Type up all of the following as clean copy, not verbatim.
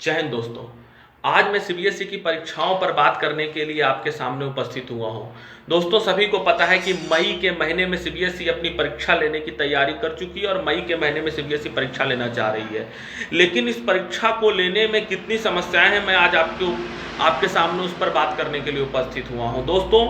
जय हिंद दोस्तों। आज मैं सीबीएसई की परीक्षाओं पर बात करने के लिए आपके सामने उपस्थित हुआ हूं। दोस्तों, सभी को पता है कि मई के महीने में सीबीएसई अपनी परीक्षा लेने की तैयारी कर चुकी है और मई के महीने में सीबीएसई परीक्षा लेना चाह रही है। लेकिन इस परीक्षा को लेने में कितनी समस्याएं हैं, मैं आज आपके सामने उस पर बात करने के लिए उपस्थित हुआ हूं। दोस्तों,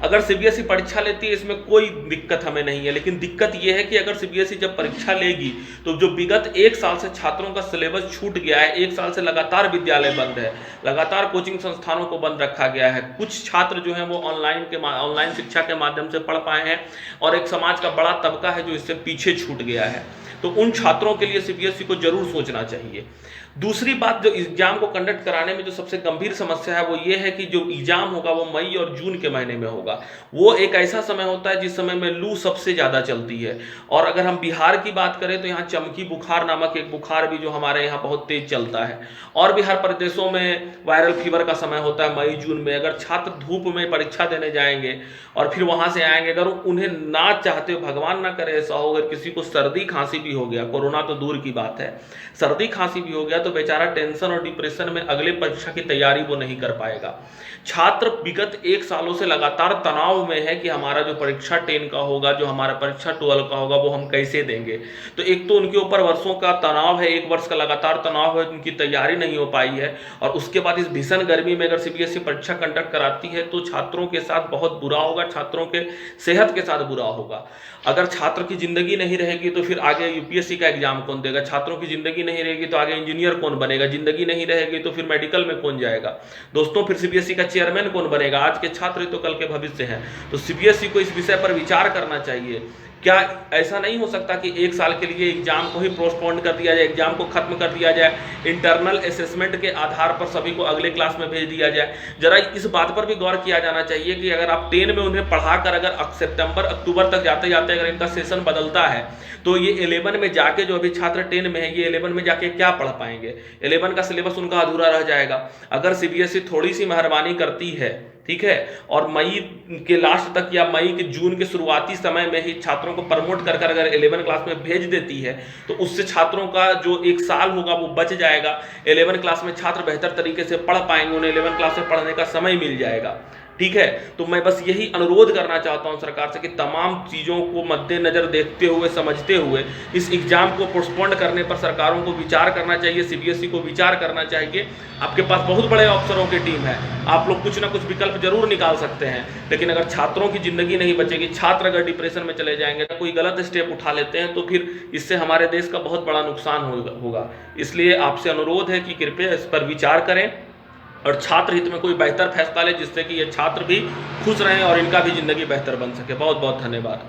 अगर सीबीएसई परीक्षा लेती है इसमें कोई दिक्कत हमें नहीं है, लेकिन दिक्कत यह है कि अगर सीबीएसई जब परीक्षा लेगी तो जो विगत एक साल से छात्रों का सिलेबस छूट गया है, एक साल से लगातार विद्यालय बंद है, लगातार कोचिंग संस्थानों को बंद रखा गया है, कुछ छात्र जो हैं वो ऑनलाइन शिक्षा के माध्यम से पढ़ पाए हैं और एक समाज का बड़ा तबका है जो इससे पीछे छूट गया है, तो उन छात्रों के लिए सीबीएसई को जरूर सोचना चाहिए। दूसरी बात, जो एग्जाम को कंडक्ट कराने में जो सबसे गंभीर समस्या है वो ये है कि जो एग्जाम होगा वो मई और जून के महीने में होगा। वो एक ऐसा समय होता है जिस समय में लू सबसे ज़्यादा चलती है। और अगर हम बिहार की बात करें तो यहाँ चमकी बुखार नामक एक बुखार भी जो हमारे यहाँ बहुत तेज चलता है, और भी हर प्रदेशों में वायरल फीवर का समय होता है मई जून में। अगर छात्र धूप में परीक्षा देने जाएंगे और फिर वहाँ से आएंगे, अगर उन्हें ना चाहते हो, भगवान ना करे ऐसा हो, अगर किसी को सर्दी खांसी भी हो गया, कोरोना तो दूर की बात है, सर्दी खांसी भी हो गया तो बेचारा टेंशन और डिप्रेशन में अगले परीक्षा की तैयारी वो नहीं कर पाएगा। छात्र विगत एक सालों से लगातार तनाव में है कि हमारा जो परीक्षा 10 का होगा, जो हमारा परीक्षा 12 का होगा, वो हम कैसे देंगे। तो एक तो उनके ऊपर वर्षों का तनाव है, एक वर्ष का लगातार तनाव है, उनकी तैयारी नहीं हो पाई है, और उसके बाद इस भीषण गर्मी में अगर सीबीएसई परीक्षा कंडक्ट कराती है तो छात्रों के साथ बहुत बुरा होगा, छात्रों के सेहत के साथ बुरा होगा। अगर छात्र की जिंदगी नहीं रहेगी तो फिर आगे यूपीएससी का एग्जाम कौन देगा, छात्रों की जिंदगी नहीं रहेगी तो आगे इंजीनियर कौन बनेगा, जिंदगी नहीं रहेगी तो फिर मेडिकल में कौन जाएगा दोस्तों, फिर सीबीएसई का चेयरमैन कौन बनेगा। आज के छात्र तो कल के भविष्य हैं। तो सीबीएसई को इस विषय पर विचार करना चाहिए। क्या ऐसा नहीं हो सकता कि एक साल के लिए एग्जाम को ही पोस्टपोन कर दिया जाए, एग्जाम को खत्म कर दिया जाए, इंटरनल असेसमेंट के आधार पर सभी को अगले क्लास में भेज दिया जाए। जरा इस बात पर भी गौर किया जाना चाहिए कि अगर आप 10 में उन्हें पढ़ाकर अगर सितंबर अक्टूबर तक जाते जाते अगर इनका सेशन बदलता है तो ये 11 में जाके, जो अभी छात्र 10 में है, ये 11 में जाके क्या पढ़ पाएंगे। 11 का सिलेबस उनका अधूरा रह जाएगा। अगर सीबीएसई थोड़ी सी मेहरबानी करती है, ठीक है, और मई के लास्ट तक या मई के जून के शुरुआती समय में ही छात्रों को प्रमोट कर अगर 11 क्लास में भेज देती है तो उससे छात्रों का जो एक साल होगा वो बच जाएगा। 11 क्लास में छात्र बेहतर तरीके से पढ़ पाएंगे, उन्हें 11 क्लास में पढ़ने का समय मिल जाएगा। ठीक है, तो मैं बस यही अनुरोध करना चाहता हूं सरकार से कि तमाम चीज़ों को मद्देनजर देखते हुए, समझते हुए इस एग्जाम को पोस्टपोन करने पर सरकारों को विचार करना चाहिए, सीबीएसई को विचार करना चाहिए। आपके पास बहुत बड़े अफसरों की टीम है, आप लोग कुछ ना कुछ विकल्प जरूर निकाल सकते हैं, लेकिन अगर छात्रों की जिंदगी नहीं बचेगी, छात्र अगर डिप्रेशन में चले जाएंगे, कोई गलत स्टेप उठा लेते हैं तो फिर इससे हमारे देश का बहुत बड़ा नुकसान होगा। इसलिए आपसे अनुरोध है कि कृपया इस पर विचार करें और छात्र हित में कोई बेहतर फैसला ले, जिससे कि ये छात्र भी खुश रहें और इनका भी जिंदगी बेहतर बन सके। बहुत बहुत धन्यवाद।